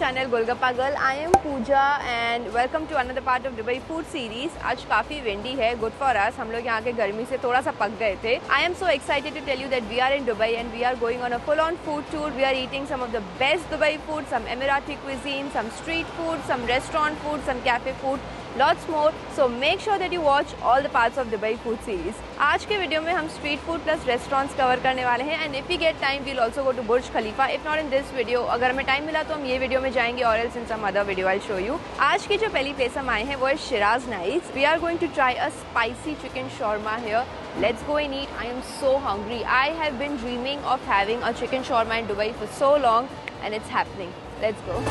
channel Golgappa Girl. I am Pooja and welcome to another part of Dubai food series. आज काफ़ी windy है, good for us. हम लोग यहाँ के गर्मी से थोड़ा सा पक गए थे. I am so excited to tell you that we are in Dubai and we are going on a full-on food tour. We are eating some of the best Dubai food, some Emirati cuisine, some street food, some restaurant food, some cafe food. Lots more. So make sure that you watch all the parts of Dubai food series. आज के video में हम street food plus restaurants cover करने वाले हैं and if we get time we'll also go to Burj Khalifa. If not in this video, अगर हमें time मिला तो हम ये वीडियो में जाएंगे और else in some other video I show you. आज की जो पहली प्लेस हम आए हैं वो है Shiraz Nights. We are going to try a spicy chicken shawarma here. Let's go and eat. I am so hungry. I have been dreaming of having a chicken shawarma in Dubai for so long and it's happening. Let's go.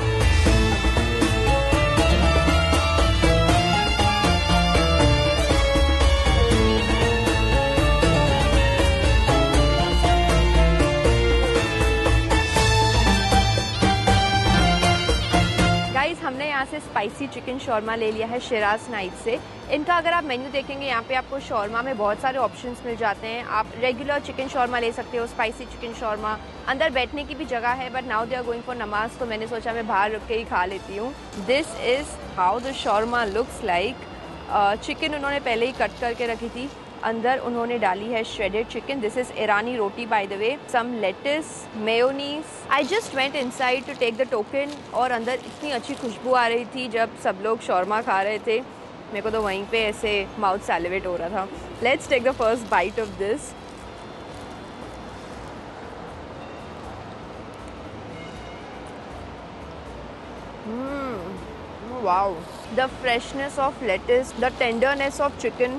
हमने यहाँ से spicy chicken shawarma ले लिया है Siraj night से. इनका अगर आप मेन्यू देखेंगे यहाँ पे आपको शॉर्मा में बहुत सारे ऑप्शंस मिल जाते हैं. आप रेगुलर चिकन शॉर्मा ले सकते हो, स्पाइसी चिकन शॉर्मा. अंदर बैठने की भी जगह है but now they are going for नमाज तो मैंने सोचा मैं बाहर रुक के ही खा लेती हूँ. This is how the shawarma looks like. Chicken उन्होंने पहले ही कट करके रखी थी. अंदर उन्होंने डाली है shredded chicken. This is Irani roti by the way. Some lettuce, mayonnaise. I just went inside to take the token और अंदर इतनी अच्छी खुशबू आ रही थी जब सब लोग शॉर्मा खा रहे थे. मेरे को तो वहीं पे ऐसे माउथ सैलिवेट हो रहा था. Let's take the first bite of this. Wow, the freshness of lettuce, the tenderness of chicken.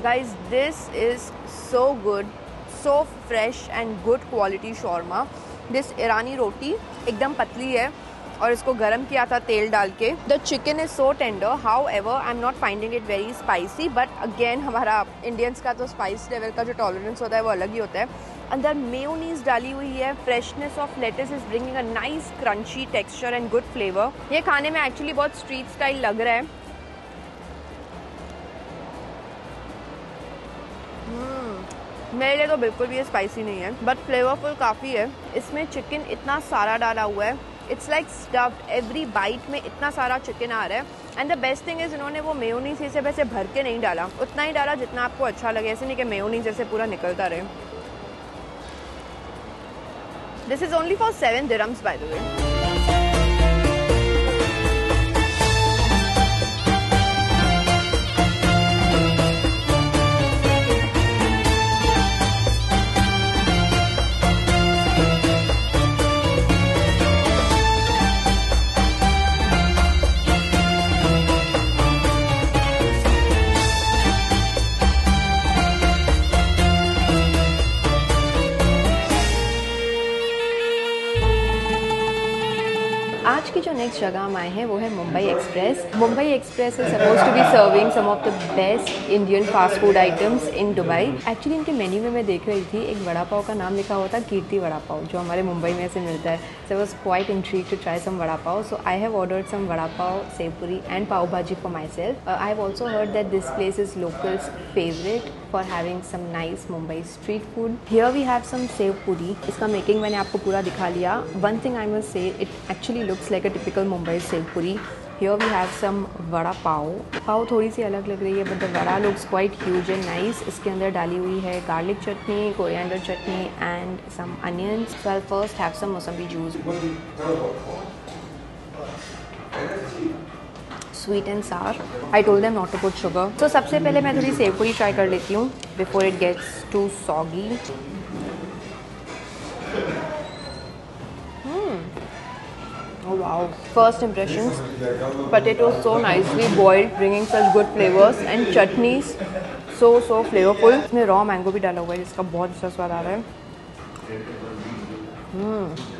Guys, this is so good, so fresh and good quality shawarma. This Irani roti एकदम पतली है और इसको गरम किया था तेल डाल के. The chicken is so tender. However, I'm not finding it very spicy. But again, हमारा इंडियंस का तो स्पाइस लेवल का जो टॉलरेंस होता है वो अलग ही होता है. अंदर मेयोनीज डाली हुई है. Freshness of lettuce is bringing a nice crunchy texture and good flavour. ये खाने में एक्चुअली बहुत स्ट्रीट स्टाइल लग रहा है. मेरे लिए तो बिल्कुल भी ये स्पाइसी नहीं है बट फ्लेवरफुल काफ़ी है. इसमें चिकन इतना सारा डाला हुआ है. It's like stuffed. Every bite में इतना सारा चिकन आ रहा है. And the best thing is इन्होंने वो मेयोनीज से वैसे भर के नहीं डाला. उतना ही डाला जितना आपको अच्छा लगे. ऐसे नहीं कि मेयोनीज जैसे पूरा निकलता रहे. This is only for 7 dirhams bye the वे. आज की जो नेक्स्ट जगह हम आए हैं वो है Mumbai Express. Mumbai Express is suppose to be serving some of the best Indian fast food items in Dubai. Actually इनके मेन्यू में मैं देख रही थी एक वड़ा पाव का नाम लिखा हुआ था कीर्ति वड़ा पाव जो हमारे मुंबई में से मिलता है. So I was quite intrigued to try some vada pav. So I have ordered some vada pav, sev puri and pav bhaji for myself. I have also heard that this place is locals favourite for having some nice Mumbai street food. Here we have some sev puri. इसका making मैंने आपको पूरा दिखा लिया. One thing I must say, it actually looks like a typical Mumbai sev puri. Here we have some vada pav. पाव थोड़ी सी अलग लग रही है but the vada looks quite huge and nice. इसके अंदर डाली हुई है garlic chutney, coriander chutney and some onions. So I'll first have some mossambi juice. Sweet and sour. I told them not to put sugar. So सबसे पहले मैं थोड़ी save पूरी ट्राई कर लेती हूँ before it gets too soggy. Oh wow. First impressions. Potatoes so nicely boiled, bringing such good flavors and chutneys so flavorful. इसमें raw mango भी डाला हुआ है जिसका बहुत अच्छा स्वाद आ रहा है.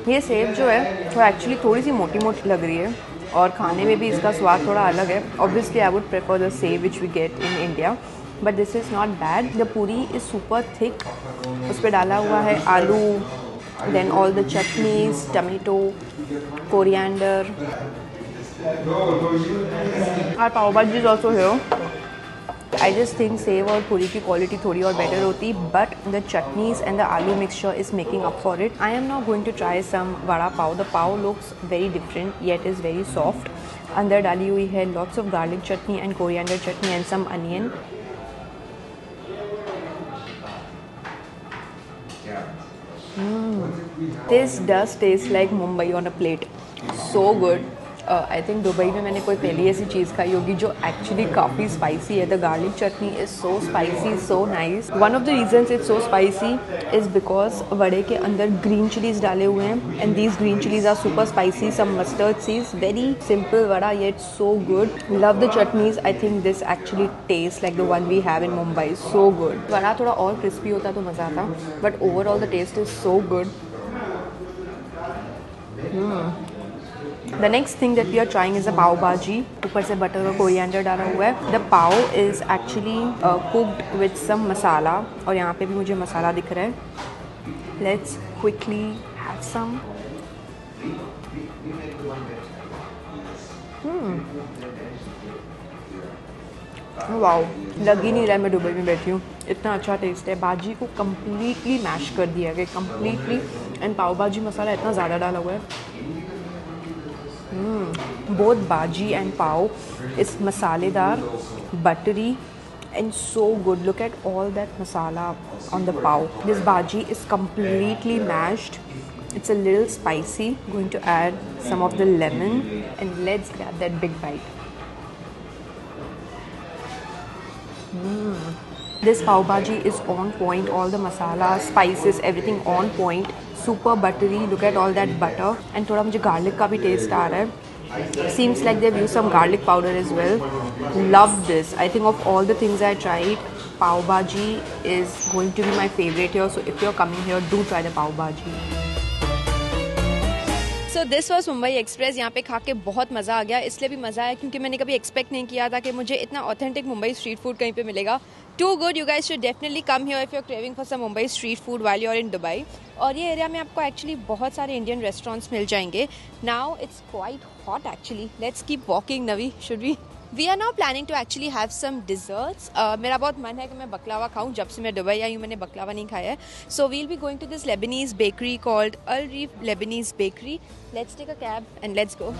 ये सेव जो है वो एक्चुअली थोड़ी सी मोटी मोटी लग रही है और खाने में भी इसका स्वाद थोड़ा अलग है. Obviously I would prefer the sev which we get in India but this is not bad. The puri is super thick. उस पर डाला हुआ है आलू, then all the chutneys, tomato, coriander. और pav bhaji is also here. I just think sev और पूरी की quality थोड़ी और बेटर होती, but the chutneys and the aloo mixture is making up for it. I am now going to try some vada pav. The pav looks very different yet is very soft. अंदर डाली हुई है lots of garlic chutney and coriander chutney and some onion. This does taste like Mumbai on a plate. So good. I think Dubai में मैंने कोई पहली ऐसी चीज़ खाई होगी जो एक्चुअली काफ़ी स्पाइसी है. The garlic chutney is so spicy, so nice. One of the reasons it's so spicy is because वड़े के अंदर ग्रीन चिलीज डाले हुए हैं and these green chillies are super spicy. Some mustard seeds. Very simple vada yet so good. Love the chutneys. I think this actually taste like the one we have in Mumbai. So good. Vada थोड़ा और crispy होता तो मज़ा आता, but overall the taste is so good. The next thing that we are trying is a pav bhaji. ऊपर से butter और coriander डाला हुआ है. The pav is actually cooked with some masala. और यहाँ पे भी मुझे मसाला दिख रहा है. Let's quickly have some. Wow, लग ही नहीं रहा है मैं दुबई में बैठी हूँ. इतना अच्छा टेस्ट है. भाजी को कम्प्लीटली मैश कर दिया गया, कम्प्लीटली. एंड पाव भाजी मसाला इतना ज़्यादा डाला हुआ है. Both bhaji and pav is masaledar, buttery and so good. Look at all that masala on the pav. This bhaji is completely mashed. It's a little spicy. Going to add some of the lemon and let's grab that big bite. This pav bhaji is on point. All the masala, spices, everything on point. Super buttery. Look at all that butter. And थोड़ा मुझे garlic का भी taste आ रहा है. Seems like they've used some garlic powder as well. Love this. I think of all the things I tried, pav bhaji is going to be my favorite here. So if you're coming here, do try the pav bhaji. So this was Mumbai Express. यहाँ पे खा के बहुत मज़ा आ गया. इसलिए भी मज़ा आया क्योंकि मैंने कभी एक्सपेक्ट नहीं किया था कि मुझे इतना ऑथेंटिक मुंबई स्ट्रीट फूड कहीं पे मिलेगा. Too good. You guys should definitely come here if you're craving for some Mumbai street food while you're in Dubai. और ये एरिया में आपको एक्चुअली बहुत सारे इंडियन रेस्टोरेंट्स मिल जाएंगे. Now it's quite hot actually. Let's keep walking. Navi, should we are now planning to actually have some desserts. मेरा बहुत मन है कि मैं बकलावा खाऊं. जब से मैं दुबई आई हूँ मैंने बकलावा नहीं खाया है. So we'll be going to this Lebanese bakery called Al Reef Lebanese bakery. Let's take a cab and let's go.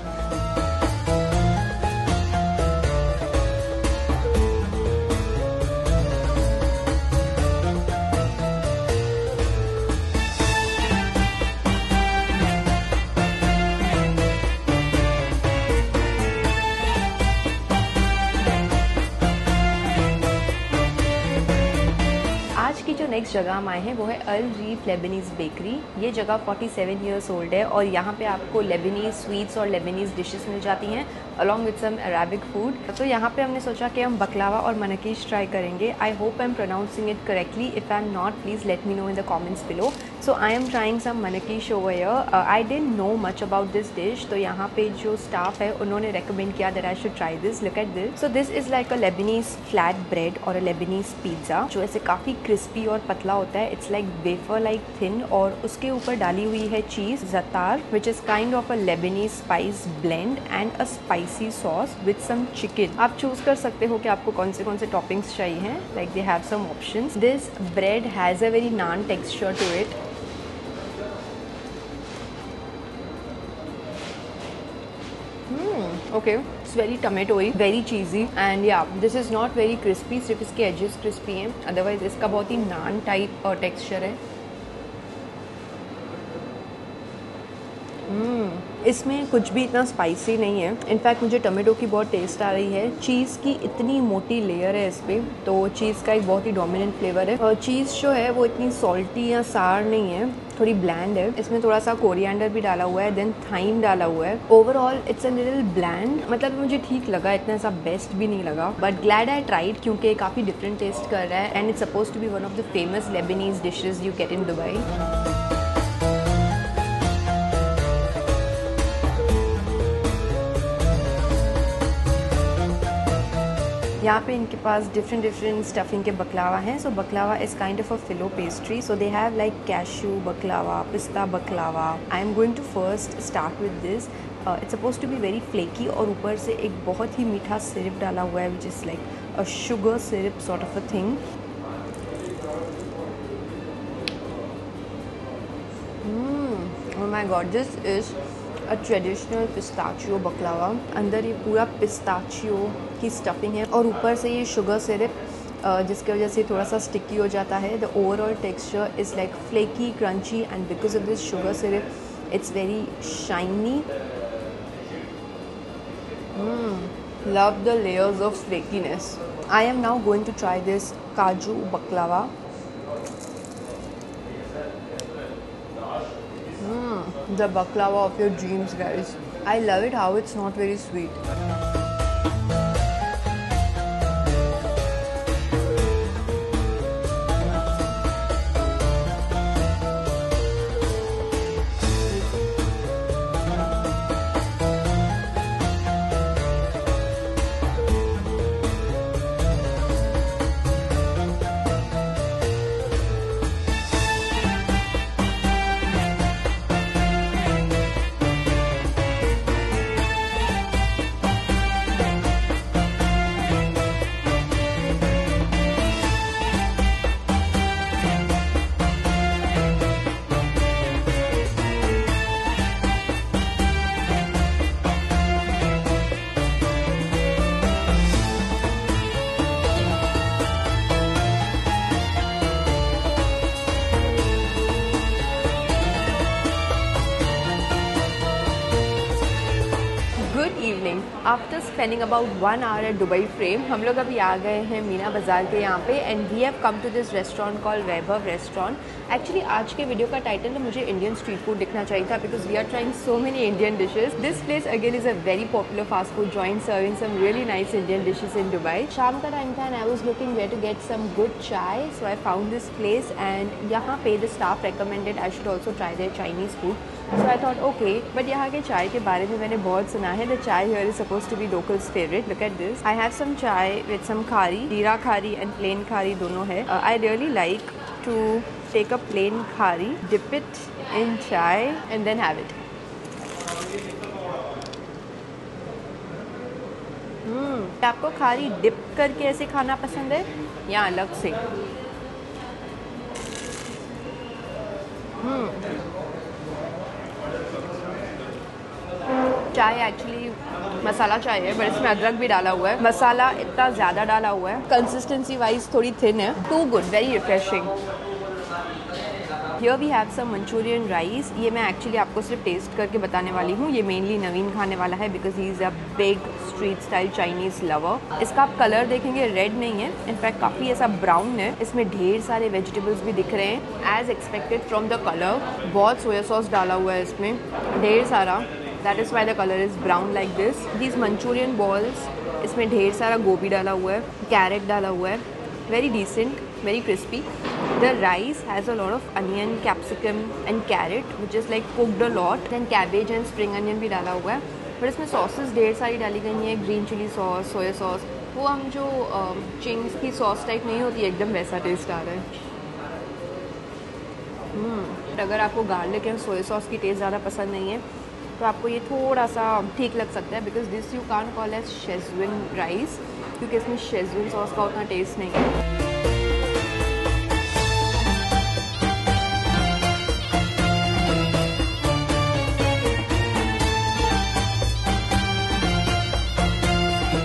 Next जगह हम आए हैं वो है अल रीफ लेबनीज बेकरी. ये जगह 47 ईयर्स ओल्ड है और यहाँ पे आपको लेबनीज स्वीट्स और लेबनीज डिशेस मिल जाती हैं along with some Arabic food. तो यहाँ पे हमने सोचा कि हम बकलावा और मनकीश ट्राई करेंगे. I hope I am pronouncing it correctly. If I am not, please let me know in the comments below. So I am trying some manakish over here. I didn't know much about this dish. तो यहाँ पे जो staff है उन्होंने recommend किया that I should try this. Look at this. So this is like a Lebanese flat bread और a Lebanese pizza जो ऐसे काफ़ी क्रिस्पी और पतला होता है. It's like wafer like thin और उसके ऊपर डाली हुई है cheese zaatar which is kind of a Lebanese spice blend and a spicy sauce with some chicken. आप चूज़ कर सकते हो कि आपको कौन से टॉपिंग्स चाहिए हैं. Like they have some options. This bread has a very naan texture to it. Okay, it's very tomatoey, very cheesy and yeah, this is not very crispy. सिर्फ इसके edges crispy हैं. Otherwise इसका बहुत ही नान टाइप texture है. इसमें कुछ भी इतना स्पाइसी नहीं है. इनफैक्ट मुझे टमाटो की बहुत टेस्ट आ रही है. चीज़ की इतनी मोटी लेयर है इस पर, तो चीज़ का एक बहुत ही डोमिनेंट फ्लेवर है. और चीज़ जो है वो इतनी सॉल्टी या सार नहीं है, थोड़ी ब्लैंड है. इसमें थोड़ा सा कोरिएंडर भी डाला हुआ है, देन थाइम डाला हुआ है. Overall it's a little bland. मतलब मुझे ठीक लगा, इतना सा बेस्ट भी नहीं लगा. बट ग्लैड आई ट्राइड क्योंकि काफ़ी डिफरेंट टेस्ट कर रहा है and it's suppose to be one of the famous Lebanese dishes you get in Dubai. यहाँ पे इनके पास डिफरेंट स्टफिंग के बकलावा हैं. So baklava is kind of a filo pastry. So they have like cashew baklava, pista baklava. I am going to first start with this. It's suppose to be very flaky और ऊपर से एक बहुत ही मीठा syrup डाला हुआ है which is like a sugar syrup sort of a thing. Oh my god, this is a traditional pistachio baklava। अंदर ये पूरा पिस्ताचियो की स्टफिंग है और ऊपर से ये शुगर सिरप जिसकी वजह से थोड़ा सा स्टिकी हो जाता है। The overall texture is like flaky crunchy and because of this sugar syrup it's very shiny. Love the layers of flakiness. I am now going to try this kaju baklava। The baklava of your dreams, guys. I love it how it's not very sweet. After spending about 1 hour at Dubai Frame, हम लोग अभी आ गए हैं मीना बाज़ार के यहाँ पे and we have come to this restaurant called Vaibhav restaurant. Actually आज के वीडियो का टाइटल ना मुझे इंडियन स्ट्रीट फूड दिखना चाहिए था because we are trying so many Indian dishes. This place again is a very popular fast food joint serving some really nice Indian dishes in Dubai. शाम का time था and I was looking where to get some good chai, so I found this place and यहाँ पे the staff recommended I should also try their Chinese food. So I thought okay, but यहाँ के चाय के बारे में मैंने बहुत सुना है। The chai here is suppose to be locals favourite. Look at this, I have some chai with सम खारी, जीरा खारी एंड प्लेन खारी दोनों है। I really like to take a plain khari, dip it in chai and then have it. आपको खारी dip करके ऐसे खाना पसंद है या अलग से? चाय एक्चुअली मसाला चाय है बट इसमें अदरक भी डाला हुआ है। मसाला इतना ज़्यादा डाला हुआ है, कंसिस्टेंसी वाइज थोड़ी थिन है। Too good, very refreshing. Here we have some Manchurian rice. ये मैं एक्चुअली आपको सिर्फ टेस्ट करके बताने वाली हूँ। ये मेनली नवीन खाने वाला है because he is a big street style Chinese lover. इसका आप कलर देखेंगे रेड नहीं है, इनफैक्ट काफ़ी ऐसा ब्राउन है। इसमें ढेर सारे वेजिटेबल्स भी दिख रहे हैं as expected from the colour. बहुत सोया सॉस डाला हुआ है इसमें, ढेर सारा। That is why the colour is brown like this. These Manchurian balls, इसमें ढेर सारा गोभी डाला हुआ है, कैरेट डाला हुआ है, very decent, very crispy. The rice has a lot of onion, capsicum and carrot which is like cooked a lot. Then cabbage and spring onion भी डाला हुआ है। पर इसमें सॉसेस ढेर सारी डाली गई हैं, green chilli sauce, soya sauce. वो हम जो चिंग्स की सॉस टाइप नहीं होती, एकदम वैसा टेस्ट आ रहा है। अगर आपको गार्लिक एंड सोया सॉस की टेस्ट ज़्यादा पसंद नहीं है तो आपको ये थोड़ा सा ठीक लग सकता है because this you can't call as Schezwan rice क्योंकि इसमें शेजवान सॉस का उतना टेस्ट नहीं है।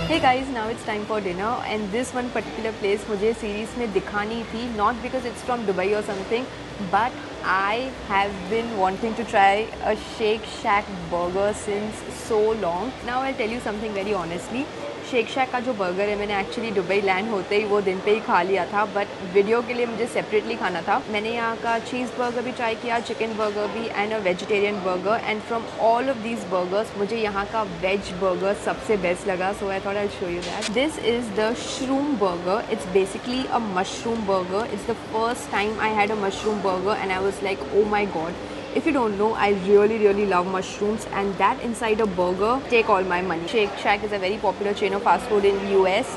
Hey guys, now it's time for dinner and this one particular place मुझे सीरीज़ में दिखानी थी, not because it's from Dubai or something, but I have been wanting to try a Shake Shack burger since so long. Now I'll tell you something very honestly. Shake Shack का जो burger है मैंने actually Dubai land होते ही वो दिन पे ही खा लिया था, बट वीडियो के लिए मुझे सेपरेटली खाना था। मैंने यहाँ का चीज़ बर्गर भी ट्राई किया, चिकन बर्गर भी and a vegetarian burger, and from all of these burgers मुझे यहाँ का वेज बर्गर सबसे बेस्ट लगा। So I thought I show you that. This is the shroom burger. It's basically a mushroom burger. It's the first time I had a mushroom burger and I was like oh my god, if you don't know, I really love mushrooms and that inside a burger, take all my money. Shake Shack is a very popular chain of fast food in US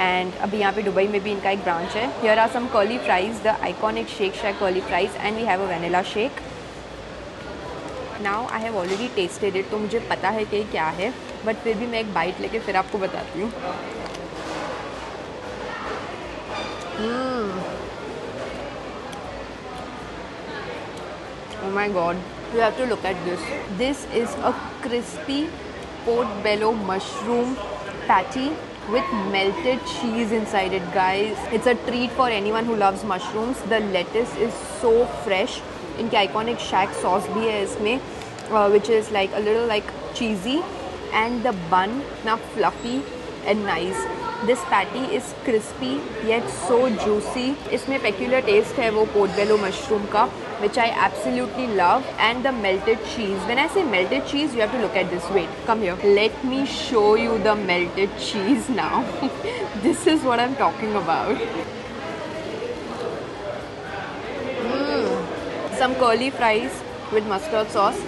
and अभी यहाँ पे Dubai में भी इनका एक branch है। Here are some curly fries, the iconic Shake Shack curly fries, and we have a vanilla shake. Now I have already tested it, तो मुझे पता है कि क्या है, बट फिर भी मैं एक बाइट लेके फिर आपको बताती हूँ। Oh my god, you have to look at this. This is a crispy portobello mushroom patty with melted cheese inside it, guys. It's a treat for anyone who loves mushrooms. The lettuce is so fresh. इनके iconic shack sauce भी है इसमें, which is like a little like cheesy, and the bun now fluffy and nice. This patty is crispy yet so juicy. इसमें peculiar taste है वो portobello mushroom का, which I absolutely love, and the melted cheese. When I say melted cheese, you have to look at this. Wait, come here. Let me show you the melted cheese now. This is what I'm talking about. Some curly fries with mustard sauce.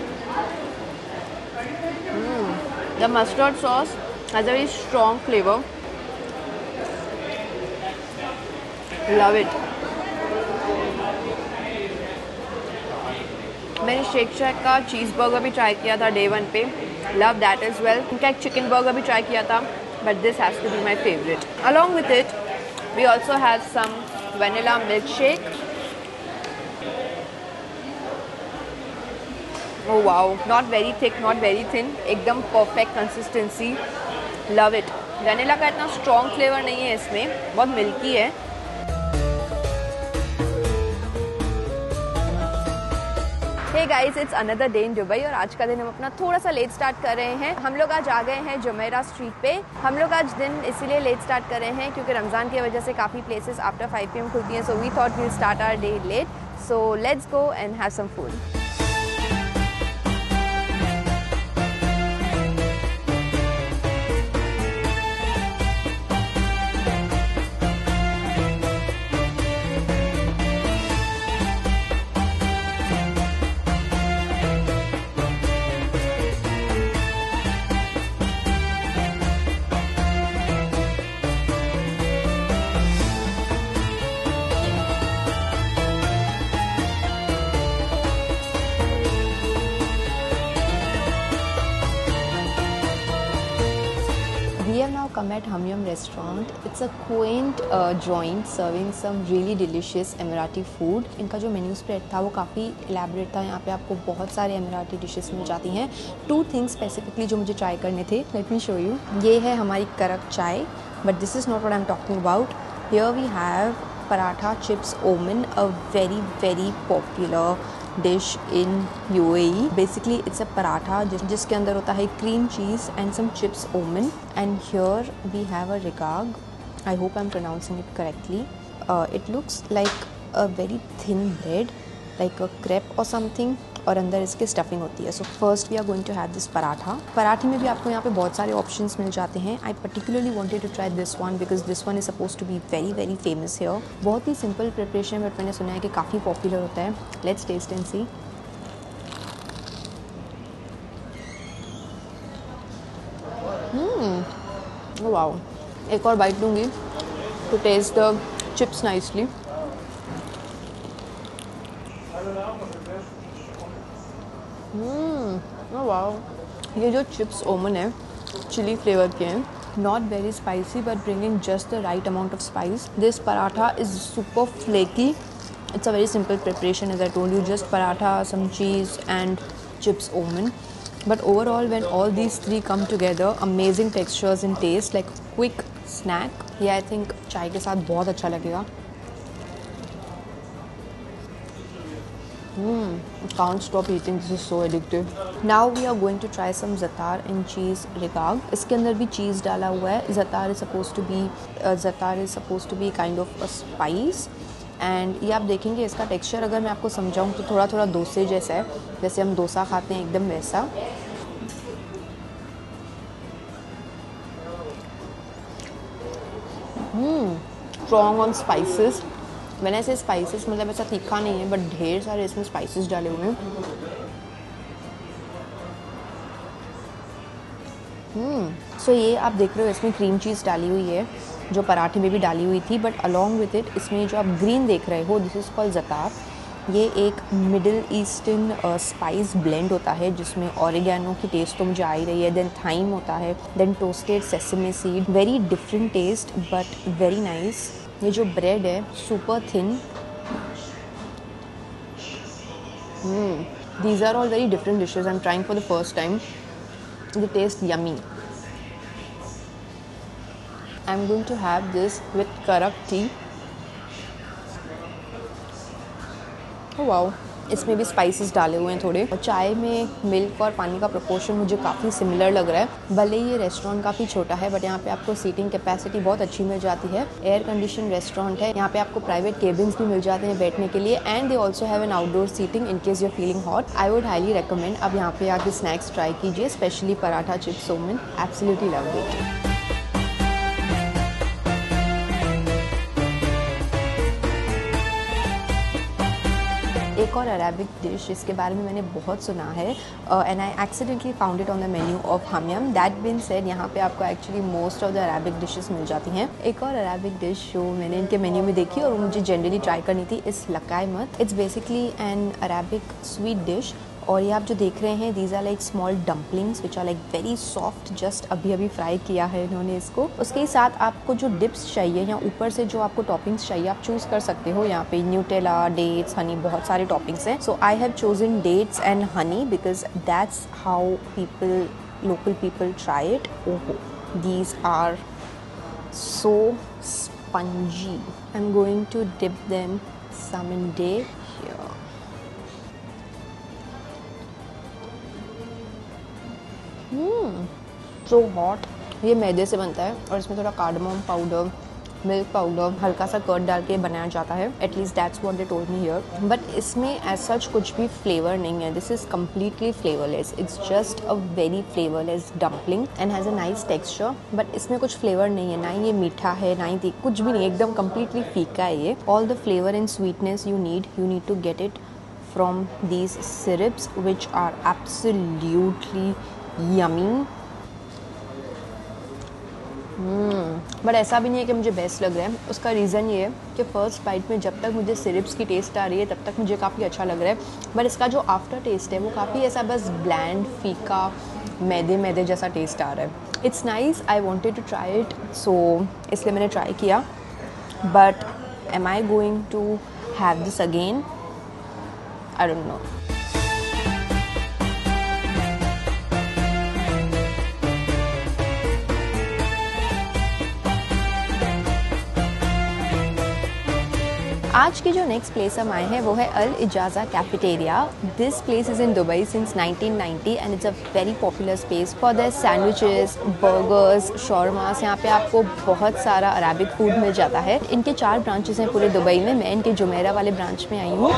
The mustard sauce has a very strong flavor. Love it. मैंने shake Shack का cheese burger भी try किया था day 1 पे. Love that as well. इनका एक chicken burger भी try किया था, but this has to be my favourite. Along with it we also have some vanilla milk shake. Oh wow, not very thick, not very thin, एकदम perfect consistency. Love it. Vanilla का इतना strong flavor नहीं है इसमें, बहुत milky है. Hey guys, it's another day in Dubai और आज का दिन हम अपना थोड़ा सा लेट स्टार्ट कर रहे हैं. हम लोग आज आ गए हैं जुमेरा स्ट्रीट पे. हम लोग आज दिन इसीलिए लेट स्टार्ट कर रहे हैं क्योंकि रमज़ान की वजह से काफ़ी प्लेसेस आफ्टर 5 PM खुलती हैं. So we thought we'll start our day late. So let's go and have some food. We have now come at Hamyam restaurant. It's a quaint joint serving some really delicious Emirati food. इनका जो menu spread था वो काफ़ी elaborate था. यहाँ पे आपको बहुत सारे एमिराती डिशेस मिल जाती हैं. 2 थिंग्स स्पेसिफिकली जो मुझे ट्राई करने थे. Let me show you. ये है हमारी कड़क चाय, but this is not what I am talking about. Here we have paratha chips Oman, a very very popular dish in UAE. Basically it's a paratha जिसके अंदर होता है cream cheese and some chips Oman. And here we have a regag. I hope I am pronouncing it correctly. It looks like a very thin bread, like a crepe और something, और अंदर इसके stuffing होती है. So first we are going to have this paratha. पराठे में भी आपको यहाँ पे बहुत सारे ऑप्शंस मिल जाते हैं. I particularly wanted to try this one because this one is suppose to be very very famous here. बहुत ही सिंपल प्रिपरेशन, बट मैंने सुना है कि काफ़ी पॉपुलर होता है. Let's taste and see. Wow, एक और बाइट लूँगी to taste the chips nicely. Wow, ये जो चिप्स ओमन है चिली फ्लेवर के हैं. Not very spicy but bringing just the right amount of spice. This paratha is super flaky. It's a very simple preparation as I told you. Just paratha, some cheese and chips Oman. But overall, when all these 3 come together, amazing textures and taste, like quick snack. Yeah, I think चाय के साथ बहुत अच्छा लगेगा. Can't stop eating. This is so addictive. Now we are going to try some zatar and cheese regag. इसके अंदर भी चीज़ डाला हुआ है. Zatar is supposed to be kind of a spice. And ये आप देखेंगे इसका टेक्सचर अगर मैं आपको समझाऊँ तो थोड़ा थोड़ा डोसे जैसा है. जैसे हम डोसा खाते हैं एकदम वैसा. Strong on spices. मैंने ऐसे स्पाइसेस मतलब ऐसा तीखा नहीं है, बट ढेर सारे इसमें स्पाइसेस डाले हुए हैं. सो ये आप देख रहे हो इसमें क्रीम चीज़ डाली हुई है जो पराठे में भी डाली हुई थी. बट अलॉन्ग विथ इट इसमें जो आप ग्रीन देख रहे हो, दिस इज़ कॉल्ड ज़तार. ये एक मिडिल ईस्टर्न स्पाइस ब्लेंड होता है जिसमें ऑरिगेनो की टेस्ट तो मुझे आ ही रही है, देन थाइम होता है, then toasted sesame seed, very different taste but very nice. ये जो ब्रेड है super thin. These are all very different dishes I'm trying for the first time. They taste yummy. I'm going to have this with karak tea. Oh wow. इसमें भी spices डाले हुए हैं थोड़े, और चाय में मिल्क और पानी का प्रोपोर्शन मुझे काफ़ी सिमिलर लग रहा है। भले ये रेस्टोरेंट काफ़ी छोटा है बट यहाँ पे आपको सीटिंग कैपेसिटी बहुत अच्छी मिल जाती है। एयर कंडीशन रेस्टोरेंट है, यहाँ पे आपको प्राइवेट केबिन्स भी मिल जाते हैं बैठने के लिए, and they also have an outdoor seating in case you're feeling hot. I would highly recommend अब यहाँ पे आके स्नैक्स ट्राई कीजिए, specially paratha chips Soman, absolutely love it. एक और अरेबिक डिश जिसके बारे में मैंने बहुत सुना है and I accidentally found it on the menu of Hamyam. That been said यहाँ पे आपको actually most of the Arabic dishes मिल जाती हैं। एक और अरेबिक डिश जो मैंने इनके मेन्यू में देखी और मुझे जनरली ट्राई करनी थी इस luqaimat. It's basically an Arabic sweet dish, और ये आप जो देख रहे हैं these are like small dumplings which are like very soft, just अभी अभी फ्राई किया है इन्होंने इसको। उसके साथ आपको जो डिप्स चाहिए या ऊपर से जो आपको टॉपिंग्स चाहिए आप चूज़ कर सकते हो। यहाँ पे न्यूटेला, डेट्स, हनी, बहुत सारे टॉपिंग्स हैं। So I have chosen dates and honey because that's how local people try it. ओहो, these are so spongy. I am going to dip them some in date. So hot. ये मैदे से बनता है और इसमें थोड़ा कार्डमम पाउडर, मिल्क पाउडर, हल्का सा कर्ड डाल के बनाया जाता है। At least that's what they told me here. But इसमें एज सच कुछ भी फ्लेवर नहीं है। This is completely flavourless. It's just a very flavourless dumpling and has a nice texture, but इसमें कुछ फ्लेवर नहीं है, ना ही ये मीठा है ना ही कुछ भी नहीं, एकदम कम्प्लीटली फीका है ये। All the flavour and sweetness you need to get it from these syrups which are absolutely yummy. But ऐसा भी नहीं है कि मुझे बेस्ट लग रहा है। उसका रीज़न ये है कि फ़र्स्ट बाइट में जब तक मुझे सिरप्स की टेस्ट आ रही है तब तक मुझे काफ़ी अच्छा लग रहा है, बट इसका जो आफ्टर टेस्ट है वो काफ़ी ऐसा बस ब्लैंड, फीका, मैदे जैसा टेस्ट आ रहा है। It's nice, I wanted to try it, so इसलिए मैंने ट्राई किया। But am I going to have this again? I don't know. आज की जो नेक्स्ट प्लेस हम आए हैं वो है Al Ijaza cafeteria. This place is in Dubai since 1990 and it's a very popular space for their sandwiches, burgers, shawarmas. यहाँ पे आपको बहुत सारा अरेबिक फूड मिल जाता है। इनके 4 ब्रांचेस हैं पूरे दुबई में। मैं इनके जुमेरा वाले ब्रांच में आई हूँ।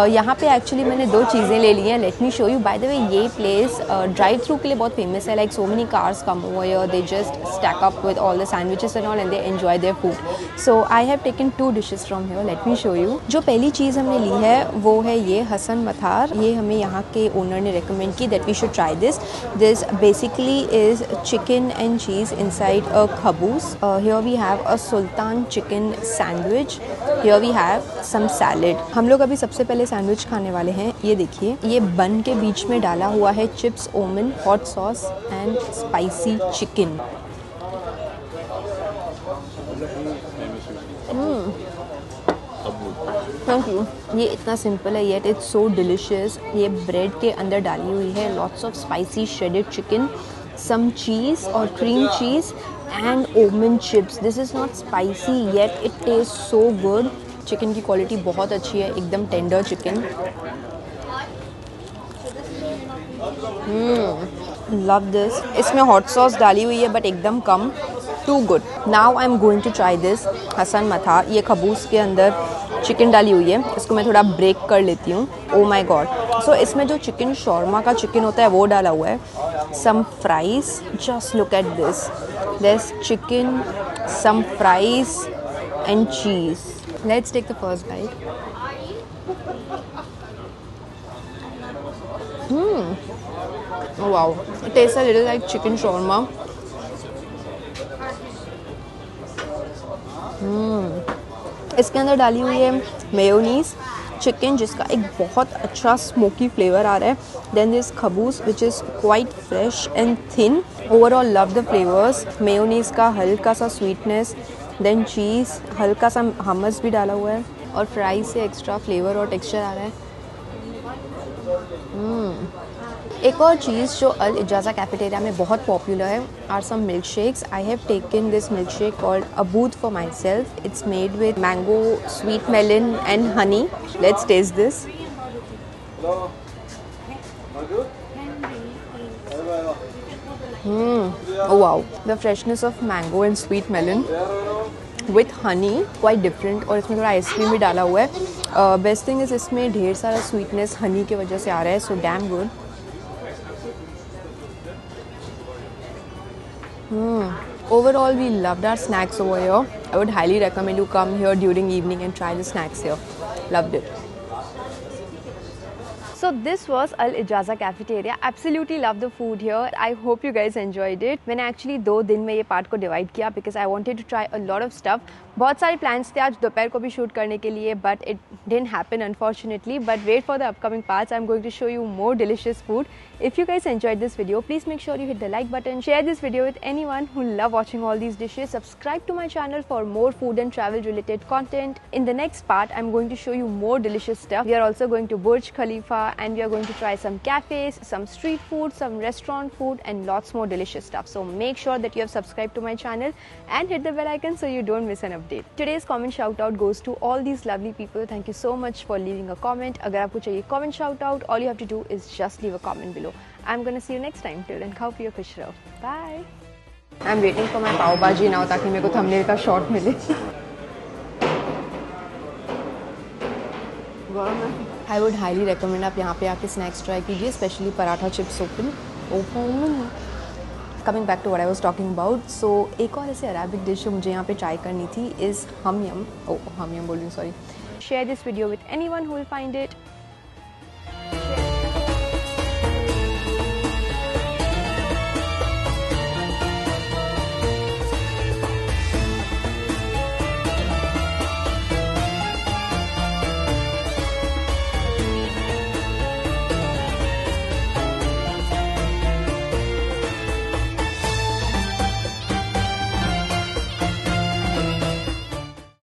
यहाँ पे एक्चुअली मैंने 2 चीज़ें ले ली हैं। Late me show you. Bye the वे ये प्लेस ड्राइव थ्रू के लिए बहुत फेमस है। Like so many cars come over here, they just stack up with all the sandwiches and all and they enjoy their food. So I have taken 2 dishes from here. Late me show you. जो पहली चीज़ हमने ली है वो है ये Hasan Mathar. ये हमें यहाँ के ओनर ने रेकमेंड की that we should try this. This basically is chicken and cheese inside a khubz. Here we have a Sultan chicken sandwich. Here we have some salad. हम लोग अभी सबसे पहले सैंडविच खाने वाले हैं। ये देखिए, ये बन के बीच में डाला हुआ है chips, Oman, hot sauce and spicy chicken. Thank you. ये इतना सिंपल है येट इट्स सो डिलिशियस। ये ब्रेड के अंदर डाली हुई है lots of spicy shredded chicken, some cheese और cream cheese and Oman chips. This is not spicy yet it taste so good. Chicken की क्वालिटी बहुत अच्छी है, एकदम टेंडर चिकन। Love this. इसमें हॉट सॉस डाली हुई है बट एकदम कम। Too good. Now I am going to try this Hassan Mathar. ये खबूस के अंदर चिकन डाली हुई है, इसको मैं थोड़ा ब्रेक कर लेती हूँ। ओ माई गॉड। सो इसमें जो चिकन शॉर्मा का चिकन होता है वो डाला हुआ है, some fries, just look at this, this chicken, some fries and cheese. Let's take the first bite. Wow, it tastes a little like chicken shawarma. इसके अंदर डाली हुई है मेयोनीज, चिकन जिसका एक बहुत अच्छा स्मोकी फ्लेवर आ रहा है। Then this khubz which is quite fresh and thin. Overall love the flavours. Mayonnaise का हल्का सा स्वीटनेस, देन चीज़, हल्का सा हमस भी डाला हुआ है और फ्राई से एक्स्ट्रा फ्लेवर और टेक्सचर आ रहा है। एक और चीज़ जो अल इजाज़ा कैफेटेरिया में बहुत पॉपुलर है are some milk shakes. I have taken this milk shake called Abood for myself. It's made with mango, sweet melon and honey. Let's taste this. Oh wow, the freshness of mango and sweet melon with honey quite different। और इसमें थोड़ा ice cream भी डाला हुआ है। Best thing is इसमें ढेर सारा स्वीटनेस हनी की वजह से आ रहा है, so damn good. Overall, we loved our snacks over here. I would highly recommend you come here during evening and try the snacks here. Loved it. So this was Al Ijaza Cafeteria. Absolutely love the food here. I hope you guys enjoyed it. मैंने actually 2 दिन में ये part को divide किया because I wanted to try a lot of stuff. बहुत सारे plans थे आज दोपहर को भी शूट करने के लिए, but it didn't happen unfortunately. But wait for the upcoming parts. I'm going to show you more delicious food. If you guys enjoyed this video, please make sure you hit the like button, share this video with anyone who love watching all these dishes, subscribe to my channel for more food and travel related content. In the next part, I'm going to show you more delicious stuff. We are also going to Burj Khalifa and we are going to try some cafes, some street food, some restaurant food and lots more delicious stuff. So make sure that you have subscribed to my channel and hit the bell icon so you don't miss an update. Today's comment shout out goes to all these lovely people. Thank you so much for leaving a comment. अगर आपको चाहिए comment shout out, all you have to do is just leave a comment below. I'm gonna see you next time. Till then, खाओ पियो खुश रहो. Bye. I'm waiting for my पाव भाजी now ताकि मेरे को thumbnail का shot मिले. I would highly recommend आप यहाँ पे आके snacks try कीजिए, especially paratha chips open. Coming back to what I was talking about, so एक और ऐसे Arabic dish जो मुझे यहाँ पे try करनी थी is हम यम बोल रही हूँ, sorry. Share this video with anyone who will find it.